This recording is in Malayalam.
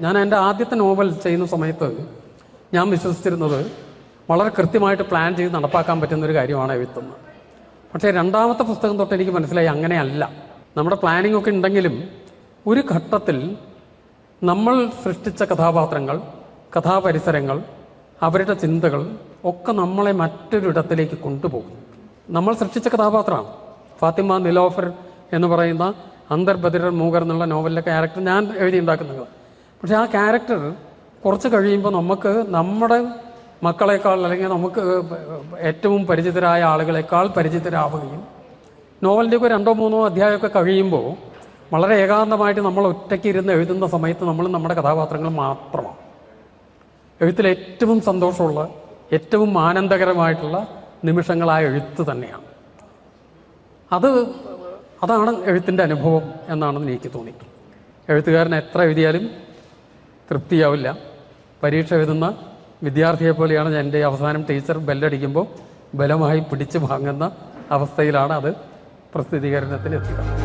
ഞാൻ എൻ്റെ ആദ്യത്തെ നോവൽ ചെയ്യുന്ന സമയത്ത് ഞാൻ വിശ്വസിച്ചിരുന്നത് വളരെ കൃത്യമായിട്ട് പ്ലാൻ ചെയ്ത് നടപ്പാക്കാൻ പറ്റുന്നൊരു കാര്യമാണ് എഴുത്തുന്നത്. പക്ഷേ രണ്ടാമത്തെ പുസ്തകം തൊട്ട് എനിക്ക് മനസ്സിലായി അങ്ങനെയല്ല. നമ്മുടെ പ്ലാനിംഗ് ഒക്കെ ഉണ്ടെങ്കിലും ഒരു ഘട്ടത്തിൽ നമ്മൾ സൃഷ്ടിച്ച കഥാപാത്രങ്ങൾ, കഥാപരിസരങ്ങൾ, അവരുടെ ചിന്തകൾ ഒക്കെ നമ്മളെ മറ്റൊരിടത്തിലേക്ക് കൊണ്ടുപോകും. നമ്മൾ സൃഷ്ടിച്ച കഥാപാത്രമാണ് ഫാത്തിമ നിലോഫർ എന്ന് പറയുന്ന അന്തർ ബദിർ മൂഗർ എന്നുള്ള നോവലിലെ ക്യാരക്ടർ ഞാൻ എഴുതിയുണ്ടാക്കുന്നത്. പക്ഷെ ആ ക്യാരക്ടർ കുറച്ച് കഴിയുമ്പോൾ നമുക്ക് നമ്മുടെ മക്കളെക്കാൾ അല്ലെങ്കിൽ നമുക്ക് ഏറ്റവും പരിചിതരായ ആളുകളെക്കാൾ പരിചിതരാവുകയും നോവലിൻ്റെയൊക്കെ 2-3 അധ്യായമൊക്കെ കഴിയുമ്പോൾ വളരെ ഏകാന്തമായിട്ട് നമ്മൾ ഒറ്റയ്ക്ക് ഇരുന്ന് എഴുതുന്ന സമയത്ത് നമ്മൾ നമ്മുടെ കഥാപാത്രങ്ങൾ മാത്രമാണ്. എഴുത്തിൽ ഏറ്റവും സന്തോഷമുള്ള, ഏറ്റവും ആനന്ദകരമായിട്ടുള്ള നിമിഷങ്ങളായ എഴുത്ത് തന്നെയാണ്. അതാണ് എഴുത്തിൻ്റെ അനുഭവം എന്നാണെന്ന് എനിക്ക് തോന്നി. എഴുത്തുകാരൻ എത്ര എഴുതിയാലും തൃപ്തിയാവില്ല. പരീക്ഷ എഴുതുന്ന വിദ്യാർത്ഥിയെ പോലെയാണ് എൻ്റെ അവസാനം ടീച്ചർ ബെല്ലടിക്കുമ്പോൾ ബലമായി പിടിച്ചു വാങ്ങുന്ന അവസ്ഥയിലാണ് അത് പ്രസിദ്ധീകരണത്തിലെത്തുക.